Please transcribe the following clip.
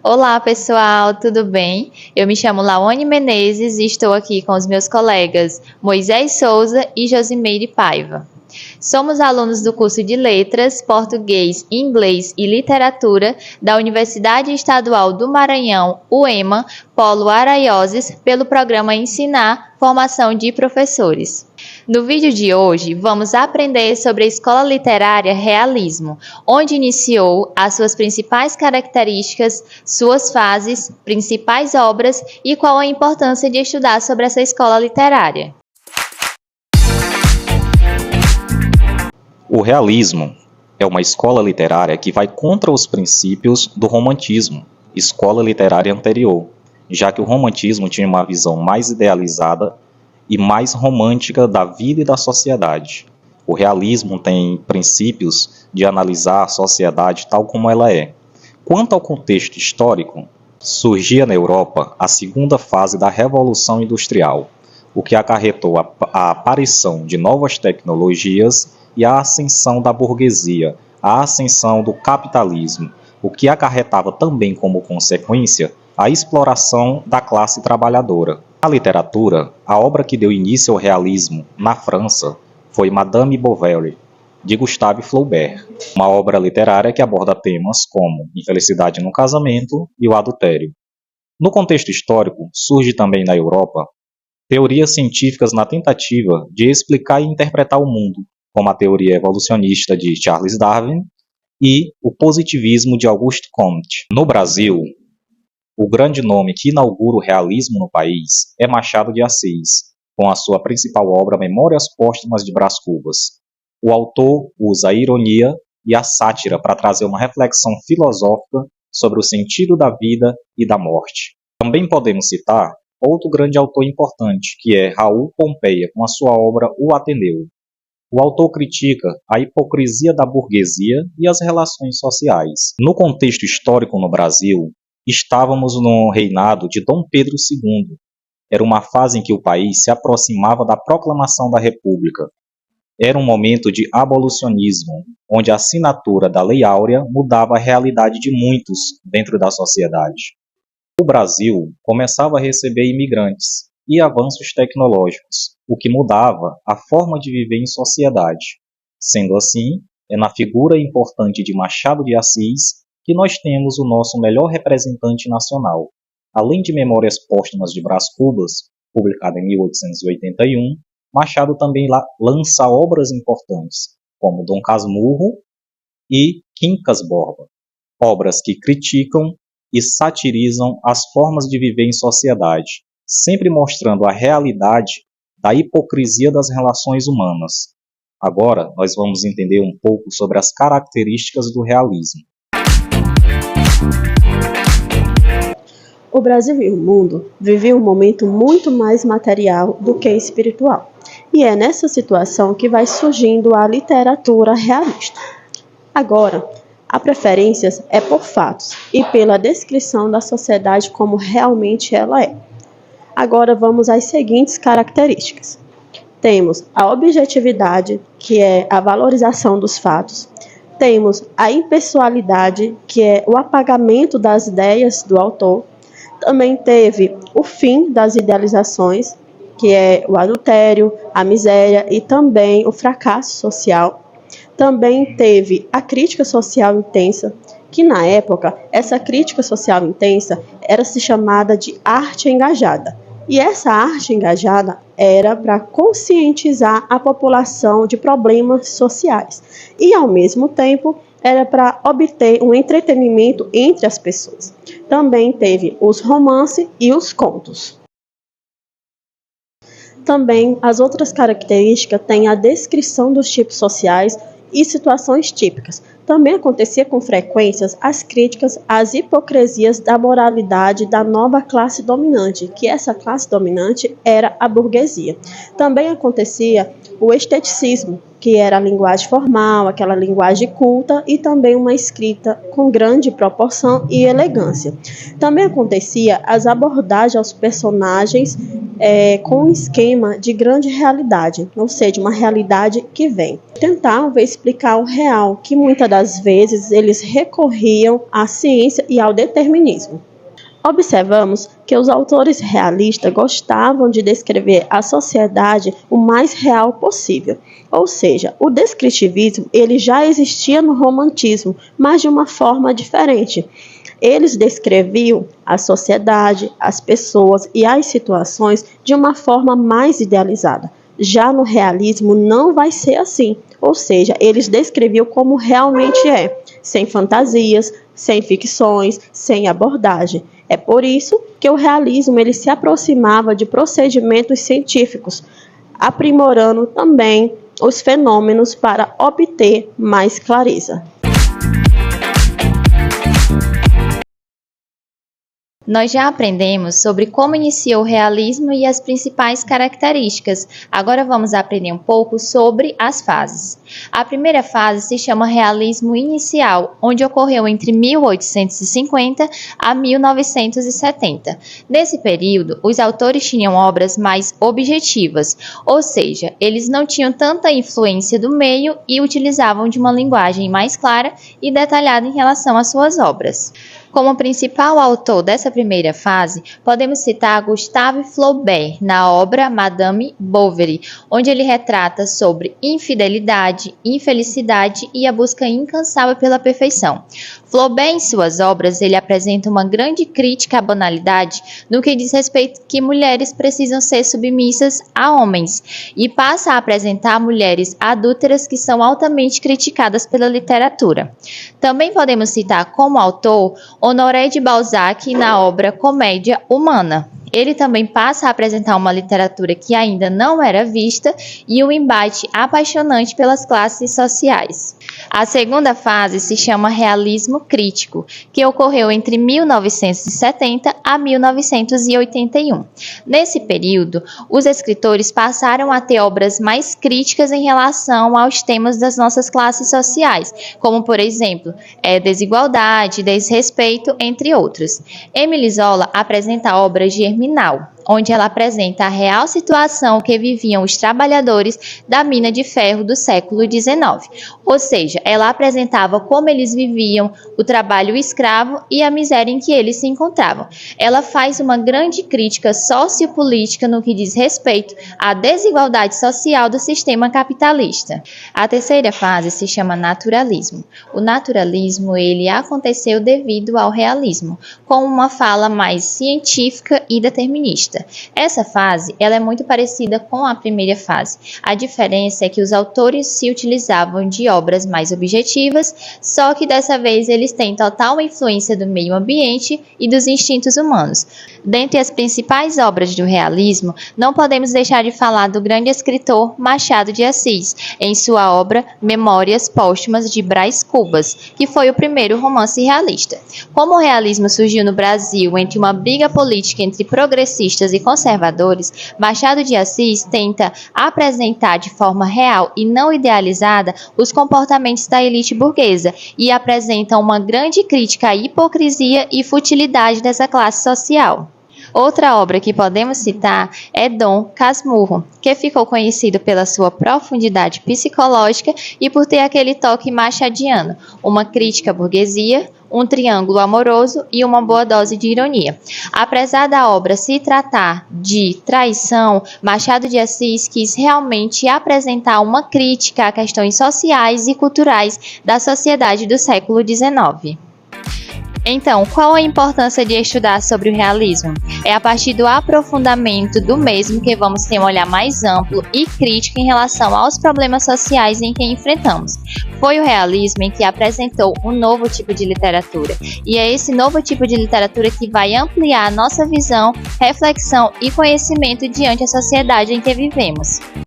Olá, pessoal, tudo bem? Eu me chamo Laone Menezes e estou aqui com os meus colegas Moisés Souza e Josimeire Paiva. Somos alunos do curso de Letras, Português, Inglês e Literatura da Universidade Estadual do Maranhão, UEMA, Polo Araioses, pelo programa Ensinar Formação de Professores. No vídeo de hoje, vamos aprender sobre a escola literária Realismo, onde iniciou as suas principais características, suas fases, principais obras e qual a importância de estudar sobre essa escola literária. O realismo é uma escola literária que vai contra os princípios do romantismo, escola literária anterior, já que o romantismo tinha uma visão mais idealizada e mais romântica da vida e da sociedade. O realismo tem princípios de analisar a sociedade tal como ela é. Quanto ao contexto histórico, surgia na Europa a segunda fase da Revolução Industrial, o que acarretou a aparição de novas tecnologias e a ascensão da burguesia, a ascensão do capitalismo, o que acarretava também como consequência a exploração da classe trabalhadora. Na literatura, a obra que deu início ao realismo na França foi Madame Bovary, de Gustave Flaubert, uma obra literária que aborda temas como infelicidade no casamento e o adultério. No contexto histórico, surge também na Europa teorias científicas na tentativa de explicar e interpretar o mundo, como a teoria evolucionista de Charles Darwin e o positivismo de Auguste Comte. No Brasil, o grande nome que inaugura o realismo no país é Machado de Assis, com a sua principal obra Memórias Póstumas de Brás Cubas. O autor usa a ironia e a sátira para trazer uma reflexão filosófica sobre o sentido da vida e da morte. Também podemos citar outro grande autor importante, que é Raul Pompeia, com a sua obra O Ateneu. O autor critica a hipocrisia da burguesia e as relações sociais. No contexto histórico no Brasil, estávamos no reinado de Dom Pedro II. Era uma fase em que o país se aproximava da proclamação da República. Era um momento de abolicionismo, onde a assinatura da Lei Áurea mudava a realidade de muitos dentro da sociedade. O Brasil começava a receber imigrantes e avanços tecnológicos, o que mudava a forma de viver em sociedade. Sendo assim, é na figura importante de Machado de Assis que nós temos o nosso melhor representante nacional. Além de Memórias Póstumas de Brás Cubas, publicada em 1881, Machado também lança obras importantes, como Dom Casmurro e Quincas Borba, obras que criticam e satirizam as formas de viver em sociedade, sempre mostrando a realidade da hipocrisia das relações humanas. Agora, nós vamos entender um pouco sobre as características do realismo. O Brasil e o mundo vivem um momento muito mais material do que espiritual. E é nessa situação que vai surgindo a literatura realista. Agora, a preferência é por fatos e pela descrição da sociedade como realmente ela é. Agora vamos às seguintes características. Temos a objetividade, que é a valorização dos fatos. Temos a impessoalidade, que é o apagamento das ideias do autor. Também teve o fim das idealizações, que é o adultério, a miséria e também o fracasso social. Também teve a crítica social intensa, que na época, essa crítica social intensa era-se chamada de arte engajada. E essa arte engajada era para conscientizar a população de problemas sociais. E, ao mesmo tempo, era para obter um entretenimento entre as pessoas. Também teve os romances e os contos. Também as outras características têm a descrição dos tipos sociais e situações típicas. Também acontecia com frequência as críticas às hipocrisias da moralidade da nova classe dominante, que essa classe dominante era a burguesia. Também acontecia o esteticismo, que era a linguagem formal, aquela linguagem culta e também uma escrita com grande proporção e elegância. Também acontecia as abordagens aos personagens com um esquema de grande realidade, ou seja, uma realidade que vem. Tentava explicar o real, que muitas das vezes eles recorriam à ciência e ao determinismo. Observamos que os autores realistas gostavam de descrever a sociedade o mais real possível, ou seja, o descritivismo ele já existia no romantismo, mas de uma forma diferente. Eles descreviam a sociedade, as pessoas e as situações de uma forma mais idealizada. Já no realismo não vai ser assim, ou seja, eles descreviam como realmente é, sem fantasias, sem ficções, sem abordagem. É por isso que o realismo ele se aproximava de procedimentos científicos, aprimorando também os fenômenos para obter mais clareza. Nós já aprendemos sobre como iniciou o realismo e as principais características. Agora vamos aprender um pouco sobre as fases. A primeira fase se chama realismo inicial, onde ocorreu entre 1850 a 1970. Nesse período, os autores tinham obras mais objetivas, ou seja, eles não tinham tanta influência do meio e utilizavam de uma linguagem mais clara e detalhada em relação às suas obras. Como principal autor dessa primeira fase, podemos citar Gustave Flaubert na obra Madame Bovary, onde ele retrata sobre infidelidade, infelicidade e a busca incansável pela perfeição. Flaubert, em suas obras, ele apresenta uma grande crítica à banalidade no que diz respeito que mulheres precisam ser submissas a homens e passa a apresentar mulheres adúlteras que são altamente criticadas pela literatura. Também podemos citar como autor Honoré de Balzac na obra Comédia Humana. Ele também passa a apresentar uma literatura que ainda não era vista e um embate apaixonante pelas classes sociais. A segunda fase se chama realismo crítico, que ocorreu entre 1970 a 1981. Nesse período, os escritores passaram a ter obras mais críticas em relação aos temas das nossas classes sociais, como, por exemplo, desigualdade, desrespeito, entre outros. Émile Zola apresenta a obra Germinal, onde ela apresenta a real situação que viviam os trabalhadores da mina de ferro do século XIX. Ou seja, ela apresentava como eles viviam o trabalho escravo e a miséria em que eles se encontravam. Ela faz uma grande crítica sociopolítica no que diz respeito à desigualdade social do sistema capitalista. A terceira fase se chama naturalismo. O naturalismo ele aconteceu devido ao realismo, com uma fala mais científica e determinista. Essa fase ela é muito parecida com a primeira fase. A diferença é que os autores se utilizavam de obras mais objetivas, só que dessa vez eles têm total influência do meio ambiente e dos instintos humanos. Dentre as principais obras do realismo, não podemos deixar de falar do grande escritor Machado de Assis, em sua obra Memórias Póstumas de Brás Cubas, que foi o primeiro romance realista. Como o realismo surgiu no Brasil entre uma briga política entre progressistas e conservadores, Machado de Assis tenta apresentar de forma real e não idealizada os comportamentos da elite burguesa e apresenta uma grande crítica à hipocrisia e futilidade dessa classe social. Outra obra que podemos citar é Dom Casmurro, que ficou conhecido pela sua profundidade psicológica e por ter aquele toque machadiano, uma crítica à burguesia, um triângulo amoroso e uma boa dose de ironia. Apesar da obra se tratar de traição, Machado de Assis quis realmente apresentar uma crítica a questões sociais e culturais da sociedade do século XIX. Então, qual a importância de estudar sobre o realismo? É a partir do aprofundamento do mesmo que vamos ter um olhar mais amplo e crítico em relação aos problemas sociais em que enfrentamos. Foi o realismo em que apresentou um novo tipo de literatura, e é esse novo tipo de literatura que vai ampliar a nossa visão, reflexão e conhecimento diante da sociedade em que vivemos.